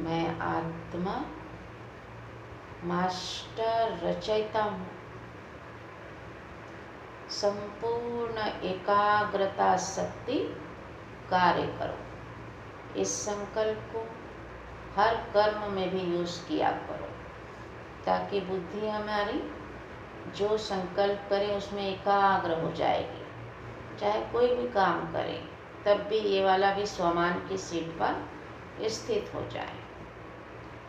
मैं आत्मा मास्टर रचयिता हूँ। संपूर्ण एकाग्रता शक्ति कार्य करो। इस संकल्प को हर कर्म में भी यूज किया करो, ताकि बुद्धि हमारी जो संकल्प करे उसमें एकाग्र हो जाएगी। चाहे कोई भी काम करे तब भी ये वाला भी स्वमान की सीट पर स्थित हो जाए,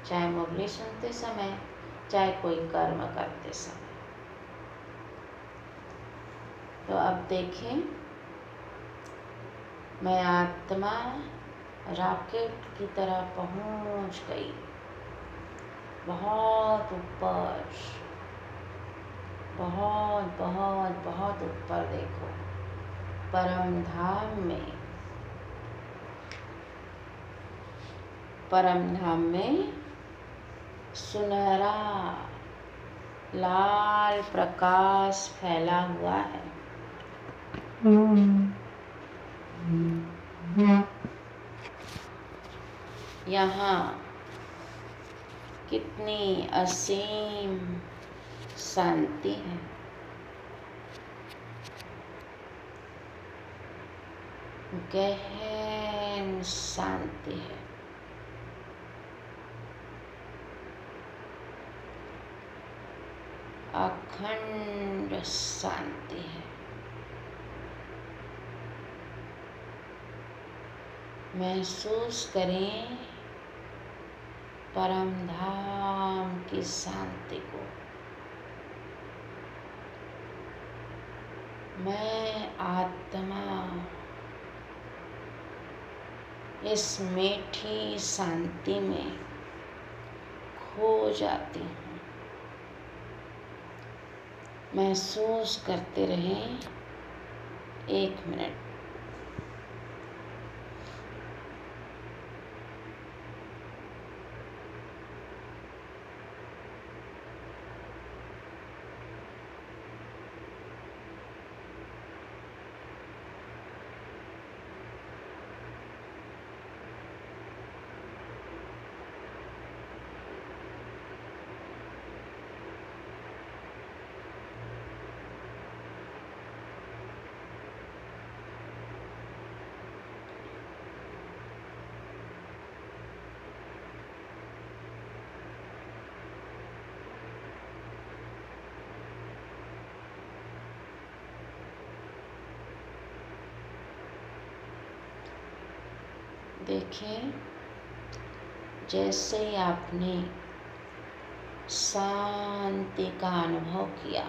चाहे मुरली सुनते समय, चाहे कोई कर्म करते समय। तो अब देखें, मैं आत्मा रॉकेट की तरह पहुंच गई, बहुत ऊपर, बहुत बहुत बहुत ऊपर। देखो, परम धाम में सुनहरा लाल प्रकाश फैला हुआ है। यहाँ कितनी असीम शांति है। गहन शांति है। अखंड शांति है। महसूस करें परम धाम की शांति को। मैं आत्मा इस मीठी शांति में खो जाती हूँ। महसूस करते रहें 1 मिनट। देखें, जैसे ही आपने शांति का अनुभव किया,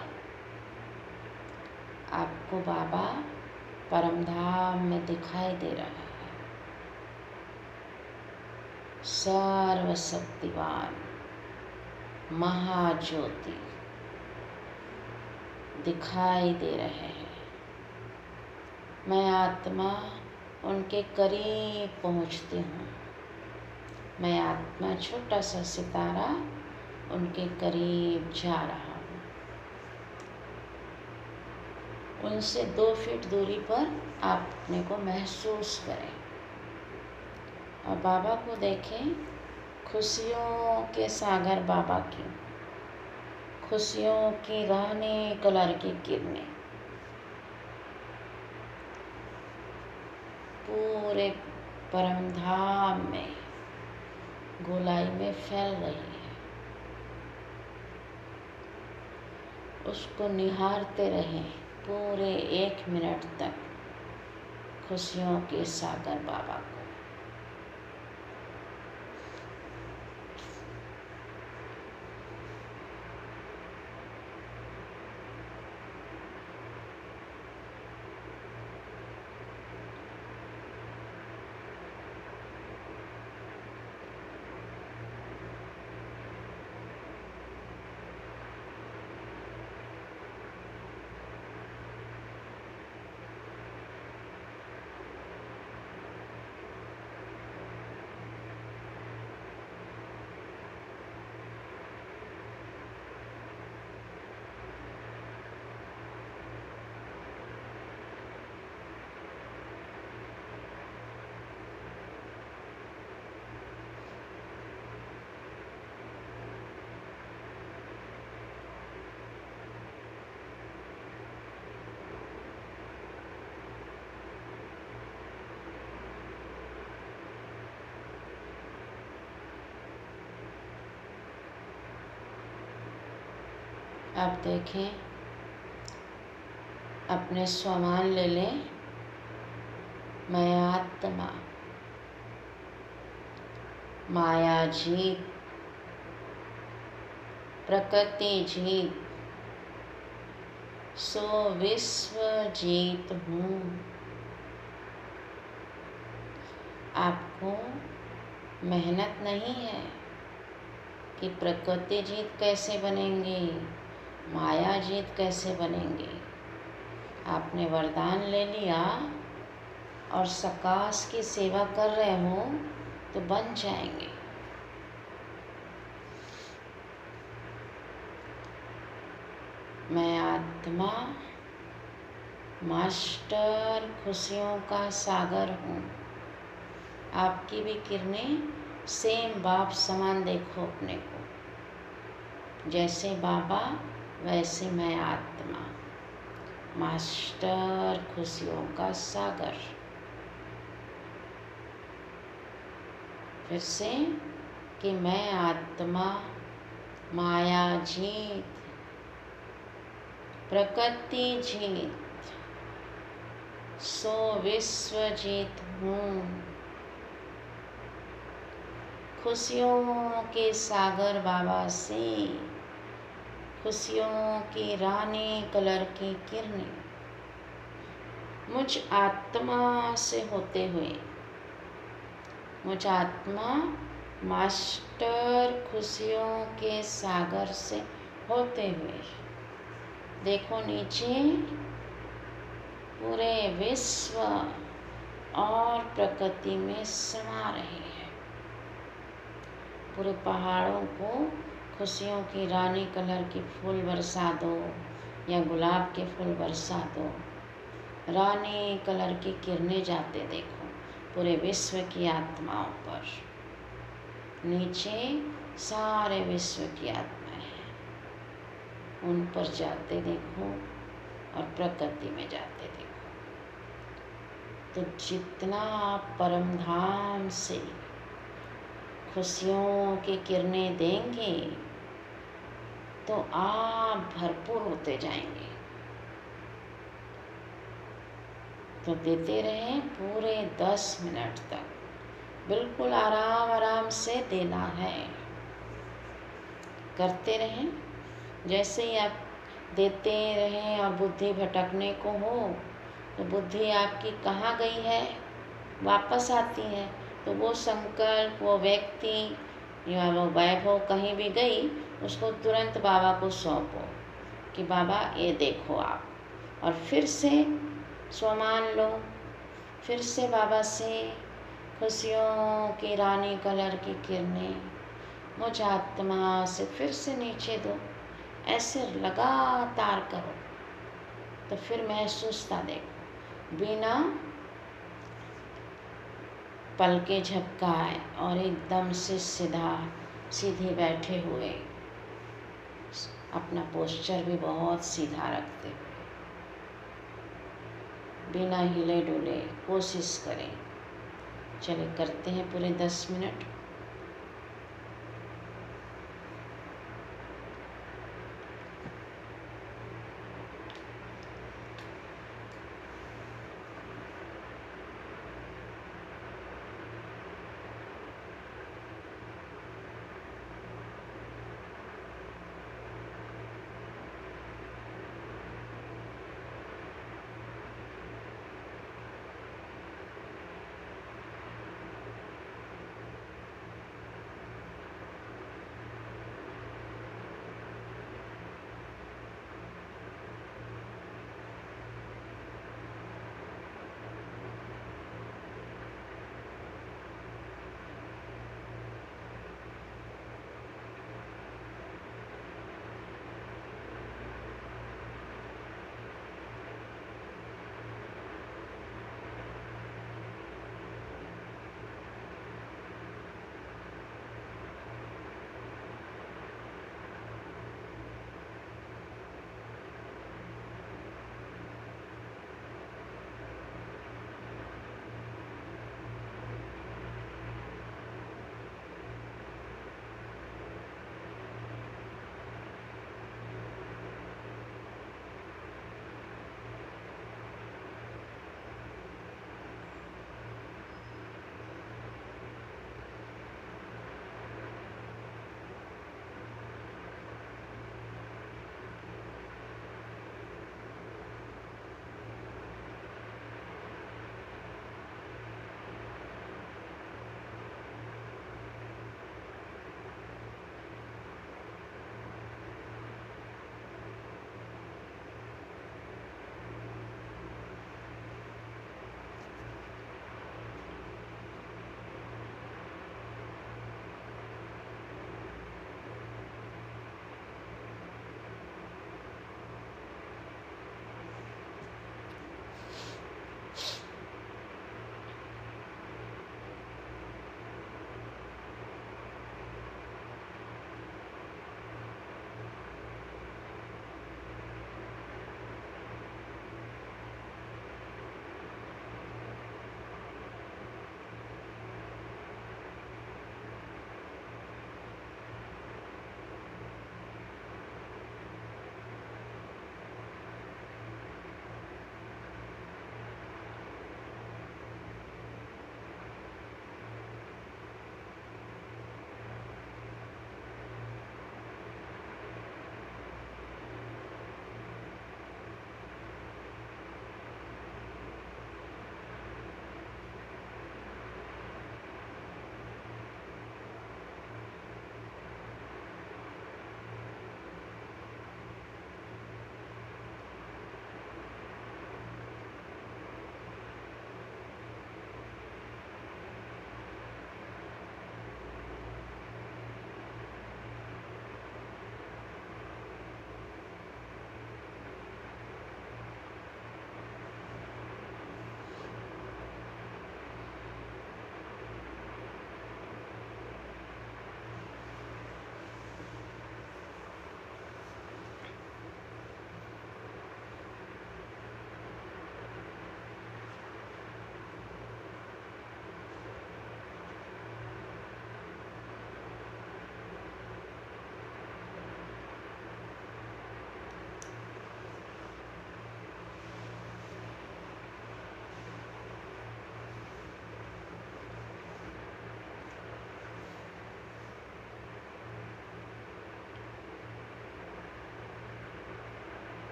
आपको बाबा परमधाम में दिखाई दे रहा है। सर्वशक्तिवान महाज्योति दिखाई दे रहे हैं। मैं आत्मा उनके करीब पहुंचती हूँ। मैं आत्मा छोटा सा सितारा उनके करीब जा रहा हूँ। उनसे 2 फीट दूरी पर आप अपने को महसूस करें और बाबा को देखें। खुशियों के सागर बाबा की, खुशियों की रानी कलर की किरणें पूरे परमधाम में गोलाई में फैल रही है। उसको निहारते रहें पूरे 1 मिनट तक, खुशियों के सागर बाबा को। अब देखें, अपने स्वमान ले लें। मैं आत्मा, माया जीत, प्रकृति जीत, सो विश्व जीत हूँ। आपको मेहनत नहीं है कि प्रकृति जीत कैसे बनेंगे, माया जीत कैसे बनेंगे। आपने वरदान ले लिया और सकाश की सेवा कर रहे हो तो बन जाएंगे। मैं आत्मा, मास्टर खुशियों का सागर हूँ। आपकी भी किरणें सेम बाप समान देखो अपने को। जैसे बाबा वैसे मैं आत्मा, मास्टर खुशियों का सागर। फिर से कि मैं आत्मा, माया जीत, प्रकृति जीत, सो विश्व जीत हूँ। खुशियों के सागर बाबा से, खुशियों की रानी कलर की किरणें मुझ आत्मा से होते हुए, मुझ आत्मा मास्टर खुशियों के सागर से होते हुए, देखो नीचे पूरे विश्व और प्रकृति में समा रहे हैं। पूरे पहाड़ों को खुशियों की रानी कलर की फूल बरसा दो या गुलाब के फूल बरसा दो। रानी कलर की किरणें जाते देखो पूरे विश्व की आत्माओं पर। नीचे सारे विश्व की आत्माएं हैं, उन पर जाते देखो और प्रकृति में जाते देखो। तो जितना आप परम धाम से खुशियों की किरणें देंगे तो आप भरपूर होते जाएंगे। तो देते रहें पूरे 10 मिनट तक, बिल्कुल आराम आराम से देना है। करते रहें। जैसे ही आप देते रहें और बुद्धि भटकने को हो तो बुद्धि आपकी कहाँ गई है वापस आती है। तो वो संकल्प, वो व्यक्ति या वो वैभव कहीं भी गई, उसको तुरंत बाबा को सौंपो कि बाबा ये देखो आप, और फिर से स्वमान लो। फिर से बाबा से खुशियों की रानी कलर की किरणें मुझ आत्मा से फिर से नीचे दो। ऐसे लगातार करो तो फिर महसूसता देखो, बिना पलके झपकाए और एकदम से सीधे बैठे हुए, अपना पोस्चर भी बहुत सीधा रखते हुए, बिना हिले डुले कोशिश करें। चले करते हैं पूरे 10 मिनट।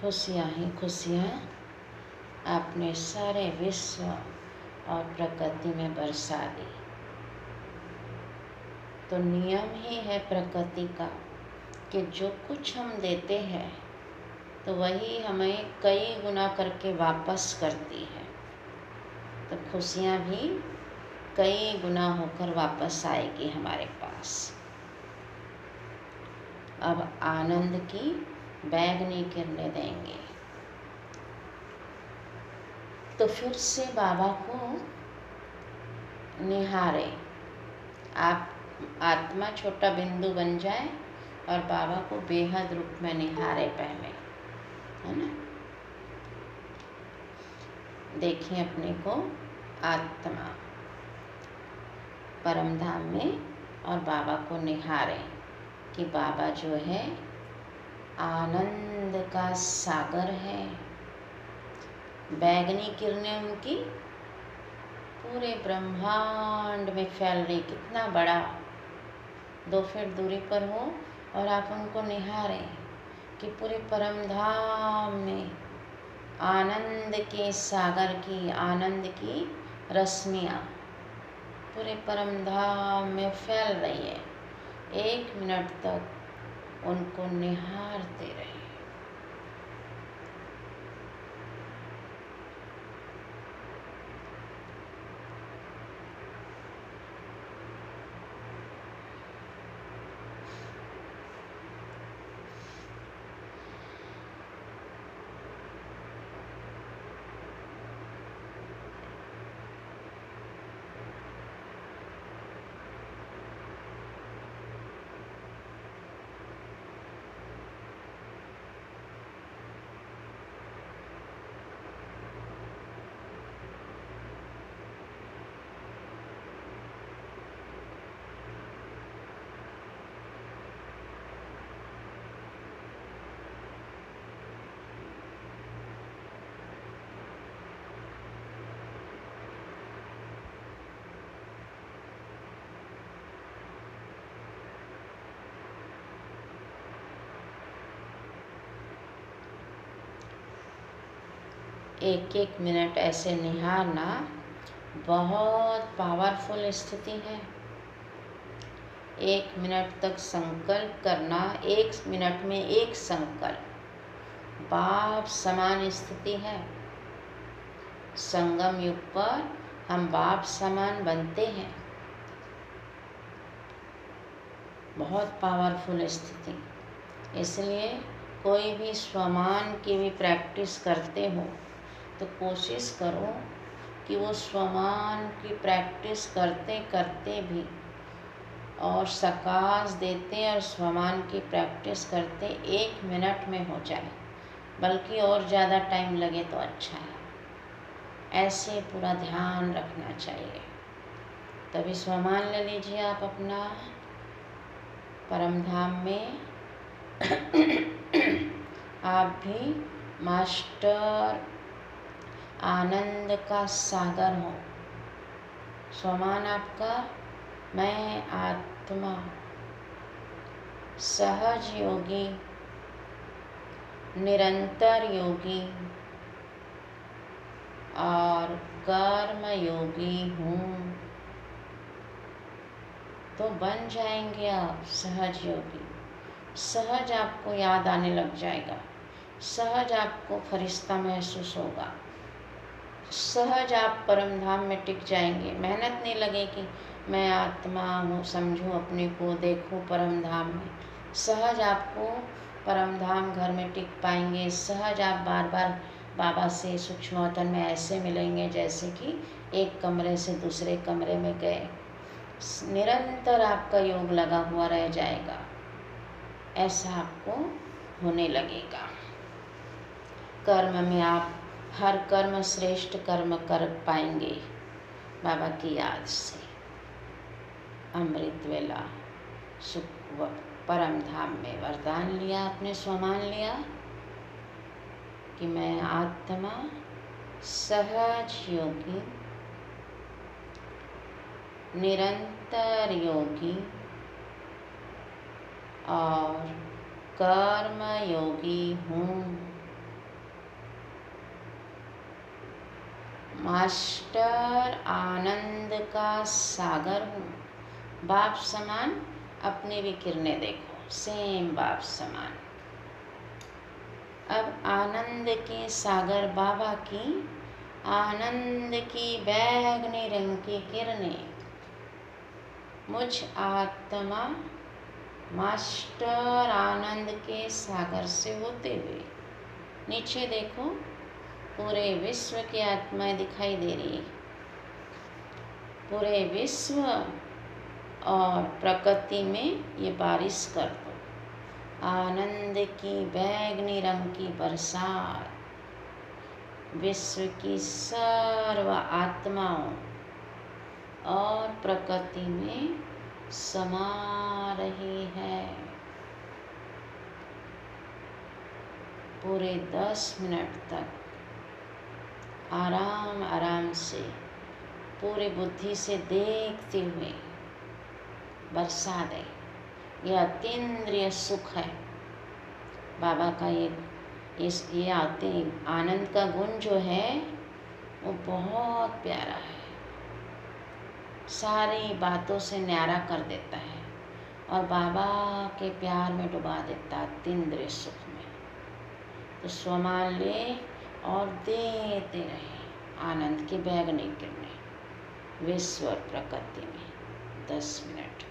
खुशियाँ ही खुशियाँ आपने सारे विश्व और प्रकृति में बरसा दी। तो नियम ही है प्रकृति का कि जो कुछ हम देते हैं तो वही हमें कई गुना करके वापस करती है। तो खुशियाँ भी कई गुना होकर वापस आएगी हमारे पास। अब आनंद की बैंगनी किरणें देंगे। तो फिर से बाबा को निहारे। आप आत्मा छोटा बिंदु बन जाए और बाबा को बेहद रूप में निहारे पहले, है ना। देखें अपने को आत्मा परमधाम में और बाबा को निहारें कि बाबा जो है आनंद का सागर है। बैंगनी किरणें उनकी पूरे ब्रह्मांड में फैल रही। कितना बड़ा 2 फीट दूरी पर हो और आप उनको निहारें कि पूरे परमधाम में आनंद के सागर की, आनंद की रश्मियाँ पूरे परमधाम में फैल रही है। 1 मिनट तक उनको निहारते रहे। एक एक मिनट ऐसे निहारना बहुत पावरफुल स्थिति है। 1 मिनट तक संकल्प करना, 1 मिनट में एक संकल्प बाप समान स्थिति है। संगम युग पर हम बाप समान बनते हैं। बहुत पावरफुल स्थिति। इसलिए कोई भी स्वमान की भी प्रैक्टिस करते हो तो कोशिश करो कि वो स्वमान की प्रैक्टिस करते करते भी और सकाश देते और स्वमान की प्रैक्टिस करते 1 मिनट में हो जाए, बल्कि और ज़्यादा टाइम लगे तो अच्छा है। ऐसे पूरा ध्यान रखना चाहिए। तभी स्वमान ले लीजिए आप अपना परमधाम में। आप भी मास्टर आनंद का सागर हो। स्वमान आपका मैं आत्मा सहज योगी, निरंतर योगी और कर्म योगी हूँ। तो बन जाएंगे आप सहज योगी। सहज आपको याद आने लग जाएगा। सहज आपको फरिश्ता महसूस होगा। सहज आप परमधाम में टिक जाएंगे। मेहनत नहीं लगेगी। मैं आत्मा हूँ समझूँ अपने को, देखूँ परमधाम में। सहज आपको परमधाम घर में टिक पाएंगे। सहज आप बार बार बाबा से सूक्ष्मवतन में ऐसे मिलेंगे जैसे कि एक कमरे से दूसरे कमरे में गए। निरंतर आपका योग लगा हुआ रह जाएगा। ऐसा आपको होने लगेगा। कर्म में आप हर कर्म श्रेष्ठ कर्म कर पाएंगे बाबा की याद से। अमृत वेला सुख परम धाम में वरदान लिया, आपने स्वमान लिया कि मैं आत्मा सहज योगी, निरंतर योगी और कर्म योगी हूँ। मास्टर आनंद का सागर हूँ। बाप समान अपनी भी किरणें देखो, सेम बाप समान। अब आनंद के सागर बाबा की आनंद की बैगनी रंग की किरणें मुझ आत्मा मास्टर आनंद के सागर से होते हुए नीचे देखो, पूरे विश्व की आत्माएं दिखाई दे रही है। पूरे विश्व और प्रकृति में ये बारिश कर दो, आनंद की बैगनी रंग की बरसात विश्व की सर्व आत्माओं और प्रकृति में समा रही है। पूरे 10 मिनट तक आराम आराम से पूरी बुद्धि से देखते हुए बरसा दे। यह अतीन्द्रिय सुख है बाबा का। ये आनंद का गुण जो है वो बहुत प्यारा है, सारी बातों से न्यारा कर देता है और बाबा के प्यार में डुबा देता है, अतीन्द्रिय सुख में। तो स्वमान ले और देते रहे आनंद की बैगनी किरणें विश्व और प्रकृति में 10 मिनट।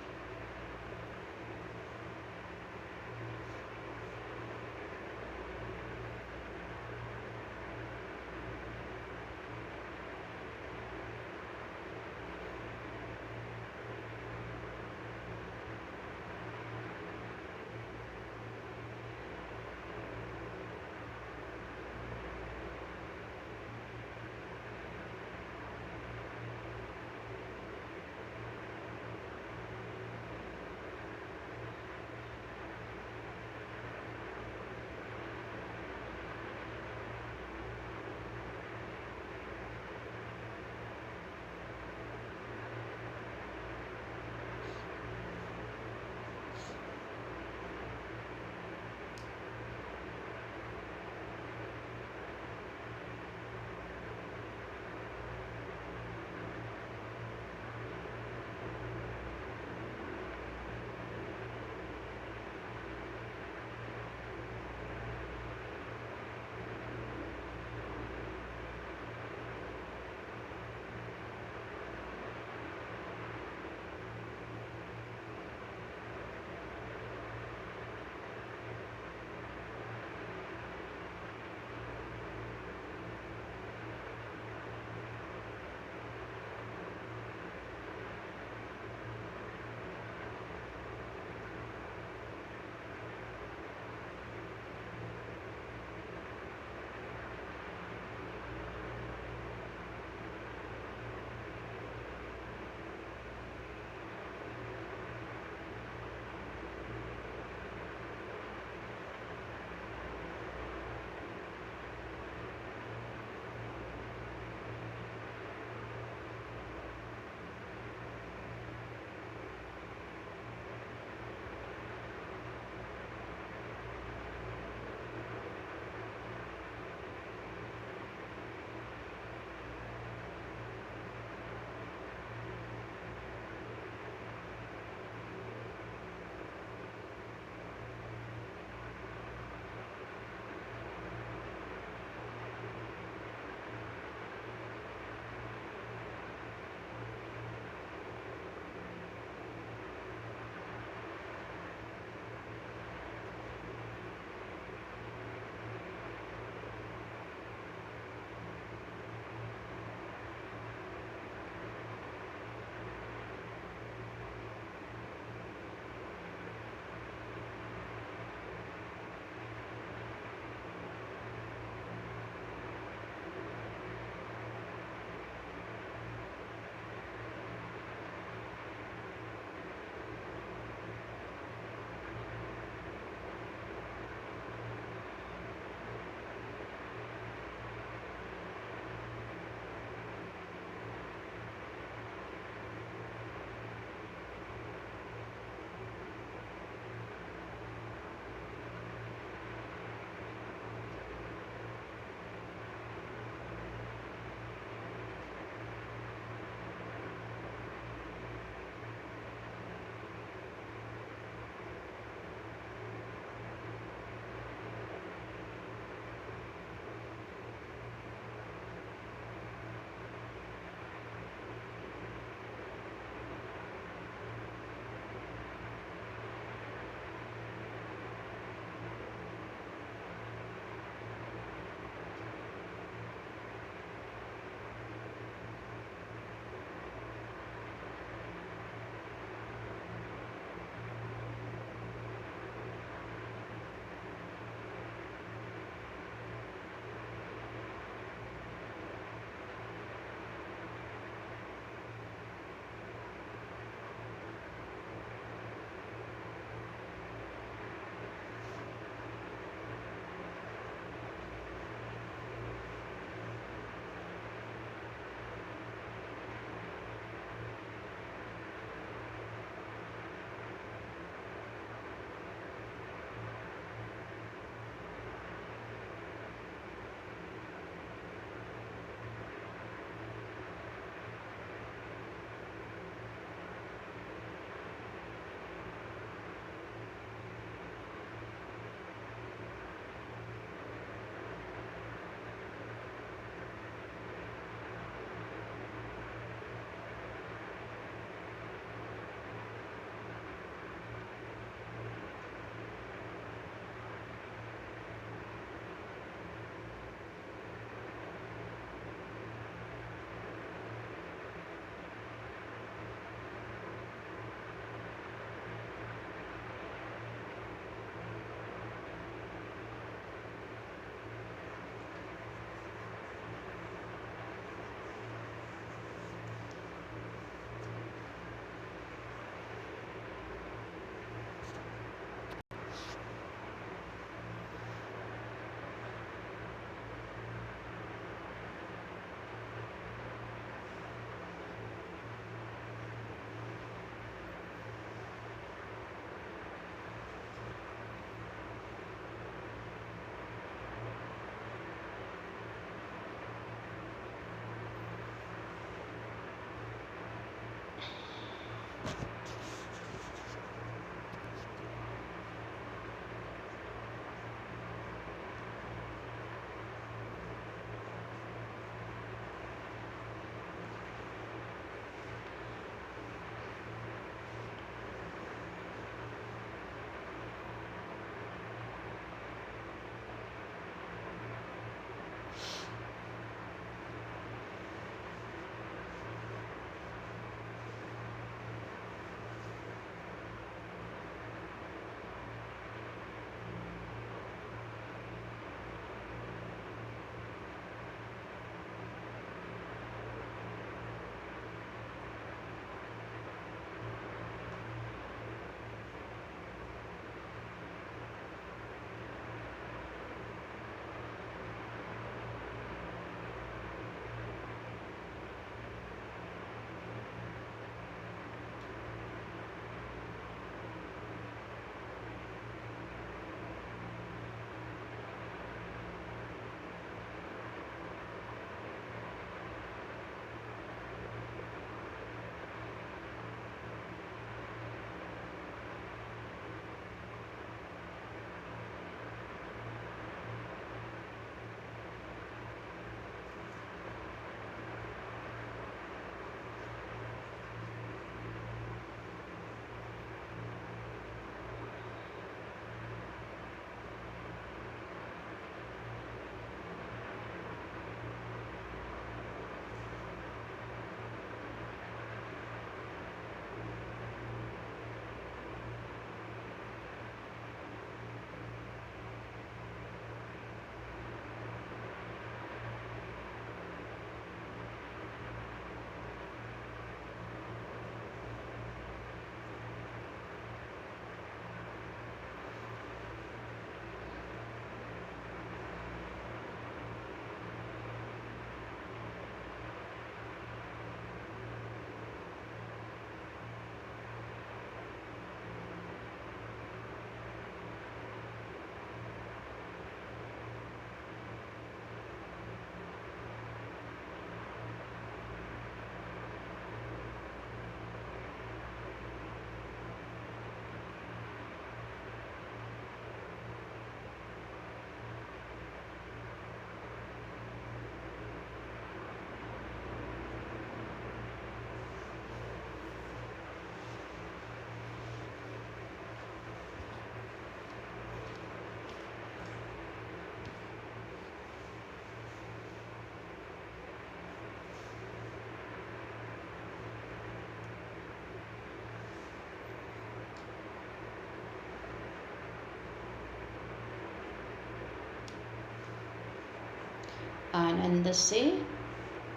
आनंद से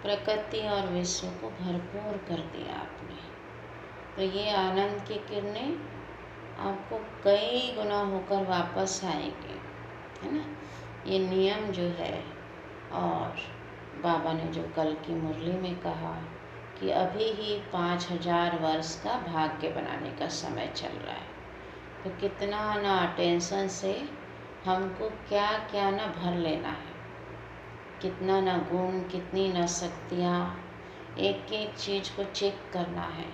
प्रकृति और विश्व को भरपूर कर दिया आपने। तो ये आनंद की किरणें आपको कई गुना होकर वापस आएंगे, है ना। ये नियम जो है, और बाबा ने जो कल की मुरली में कहा कि अभी ही 5000 वर्ष का भाग्य बनाने का समय चल रहा है। तो कितना ना टेंशन से हमको क्या क्या ना भर लेना है, कितना ना गुण, कितनी ना शक्तियाँ, एक एक चीज़ को चेक करना है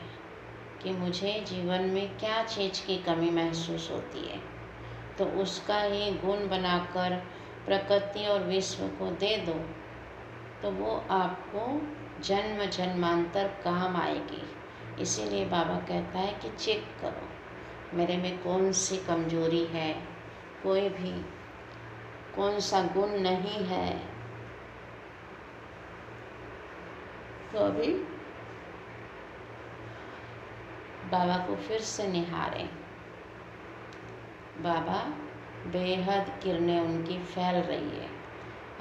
कि मुझे जीवन में क्या चीज़ की कमी महसूस होती है, तो उसका ही गुण बनाकर प्रकृति और विश्व को दे दो, तो वो आपको जन्म जन्मांतर काम आएगी। इसीलिए बाबा कहता है कि चेक करो मेरे में कौन सी कमजोरी है, कोई भी कौन सा गुण नहीं है। तो अभी बाबा को फिर से निहारें। बाबा बेहद किरणें उनकी फैल रही है,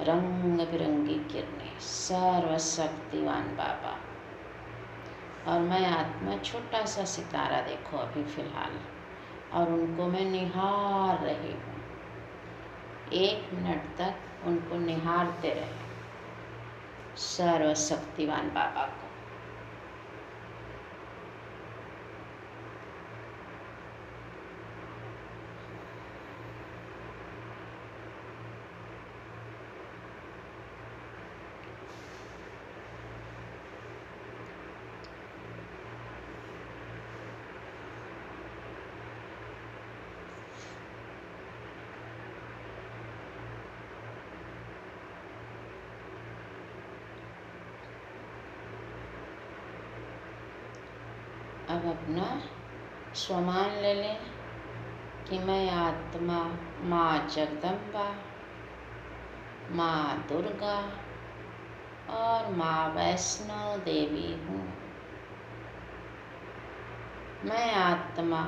रंग बिरंगी किरणें, सर्वशक्तिवान बाबा। और मैं आत्मा छोटा सा सितारा देखो अभी फ़िलहाल, और उनको मैं निहार रही हूँ। 1 मिनट तक उनको निहारते रहे, सर्वशक्तिवान बाबा को। अब अपना स्वमान ले लें कि मैं आत्मा माँ जगदम्बा, माँ दुर्गा और माँ वैष्णो देवी हूँ। मैं आत्मा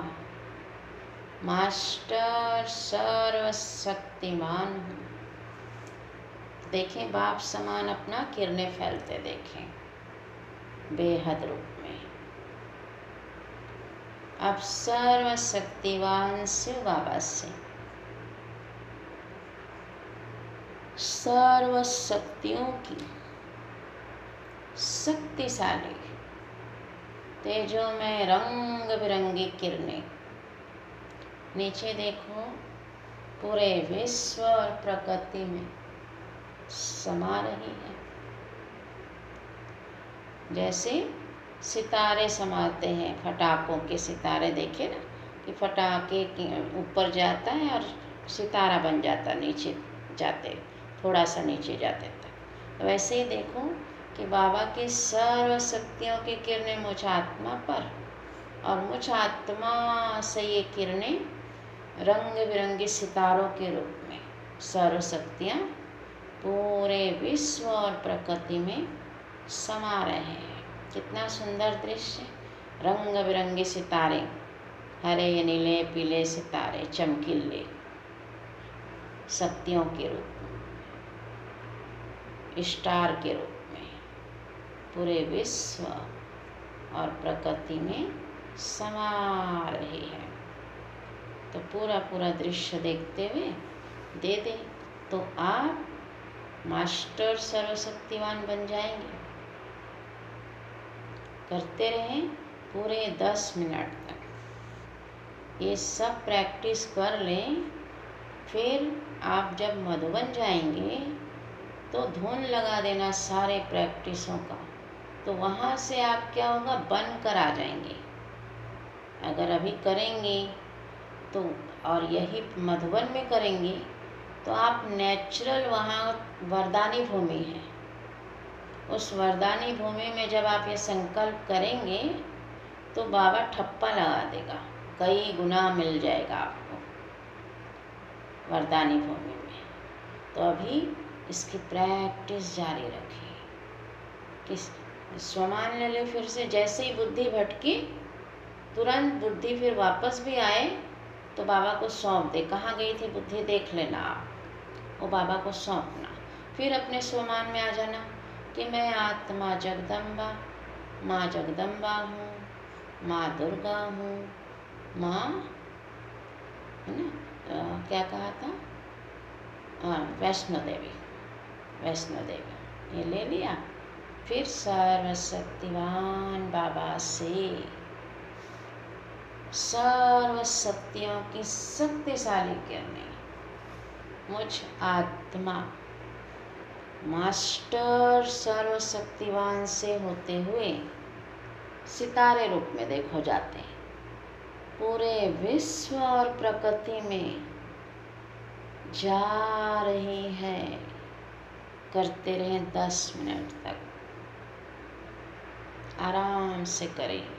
मास्टर सर्वशक्तिमान हूँ। देखें बाप समान अपना किरणें फैलते देखें बेहद रूप में। अब सर्वशक्तिवान शिव बाबा से सर्व शक्तियों की शक्तिशाली तेजों में रंग बिरंगी किरणें नीचे देखो पूरे विश्व और प्रकृति में समा रही है। जैसे सितारे समाते हैं, फटाकों के सितारे देखे ना, कि फटाके के ऊपर जाता है और सितारा बन जाता, नीचे जाते थोड़ा सा नीचे जाते तक। वैसे ही देखो कि बाबा की सर्व शक्तियों की किरणें मुझ आत्मा पर, और मुझ आत्मा से ये किरणें रंग बिरंगे सितारों के रूप में सर्व शक्तियाँ पूरे विश्व और प्रकृति में समा रहे हैं। कितना सुंदर दृश्य, रंग बिरंगे सितारे, हरे नीले पीले सितारे चमकीले शक्तियों के रूप में, स्टार के रूप में पूरे विश्व और प्रकृति में समा रही है। तो पूरा पूरा दृश्य देखते हुए दे दें तो आप मास्टर सर्वशक्तिवान बन जाएंगे। करते रहें पूरे 10 मिनट तक। ये सब प्रैक्टिस कर लें। फिर आप जब मधुबन जाएंगे तो धुन लगा देना सारे प्रैक्टिसों का, तो वहाँ से आप क्या होगा, बन कर आ जाएंगे। अगर अभी करेंगे तो, और यही मधुबन में करेंगे तो आप नेचुरल, वहाँ वरदानी भूमि है, उस वरदानी भूमि में जब आप ये संकल्प करेंगे तो बाबा ठप्पा लगा देगा, कई गुना मिल जाएगा आपको वरदानी भूमि में। तो अभी इसकी प्रैक्टिस जारी रखिए। किस स्वमान ले ले फिर से, जैसे ही बुद्धि भटकी तुरंत बुद्धि फिर वापस भी आए तो बाबा को सौंप दे। कहाँ गई थी बुद्धि देख लेना आप, वो बाबा को सौंपना। फिर अपने स्वमान में आ जाना कि मैं आत्मा जगदम्बा, माँ जगदम्बा हूँ, माँ दुर्गा हूँ, माँ, है ना, क्या कहा था, हाँ, वैष्णो देवी, वैष्णो देवी, ये ले लिया। फिर सर्वशक्तिवान बाबा से सर्व शक्तियों की शक्तिशाली किरणें मुझ आत्मा मास्टर सर्वशक्तिवान से होते हुए सितारे रूप में देखो जाते हैं, पूरे विश्व और प्रकृति में जा रही है। करते रहें 10 मिनट तक, आराम से करें।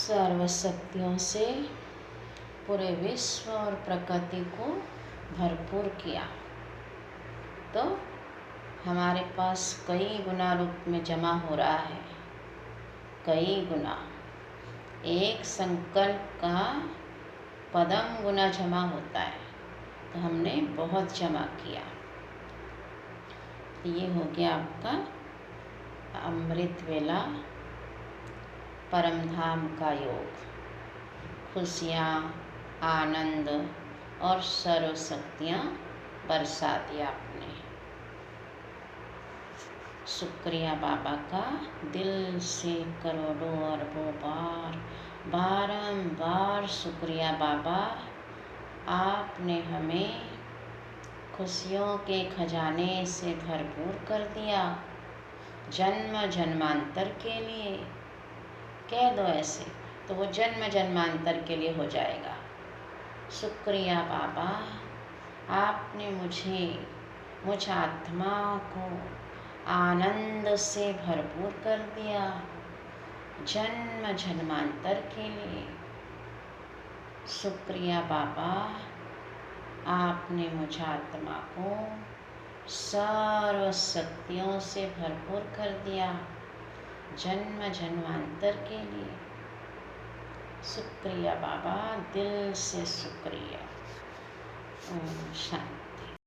सर्वशक्तियों से पूरे विश्व और प्रकृति को भरपूर किया, तो हमारे पास कई गुना रूप में जमा हो रहा है, कई गुना। एक संकल्प का पदम गुना जमा होता है, तो हमने बहुत जमा किया। ये हो गया आपका अमृत वेला परमधाम का योग। खुशियाँ, आनंद और सर्वशक्तियाँ बरसा दिया आपने। शुक्रिया बाबा का दिल से करोड़ों अरबों बार, बारंबार शुक्रिया बाबा। आपने हमें खुशियों के खजाने से भरपूर कर दिया, जन्म जन्मांतर के लिए। कह दो ऐसे, तो वो जन्म जन्मांतर के लिए हो जाएगा। शुक्रिया बाबा, आपने मुझ आत्मा को आनंद से भरपूर कर दिया, जन्म जन्मांतर के लिए। शुक्रिया बाबा, आपने मुझ आत्मा को सर्व शक्तियों से भरपूर कर दिया, जन्म जन्मांतर के लिए। शुक्रिया बाबा, दिल से शुक्रिया। ओम शांति।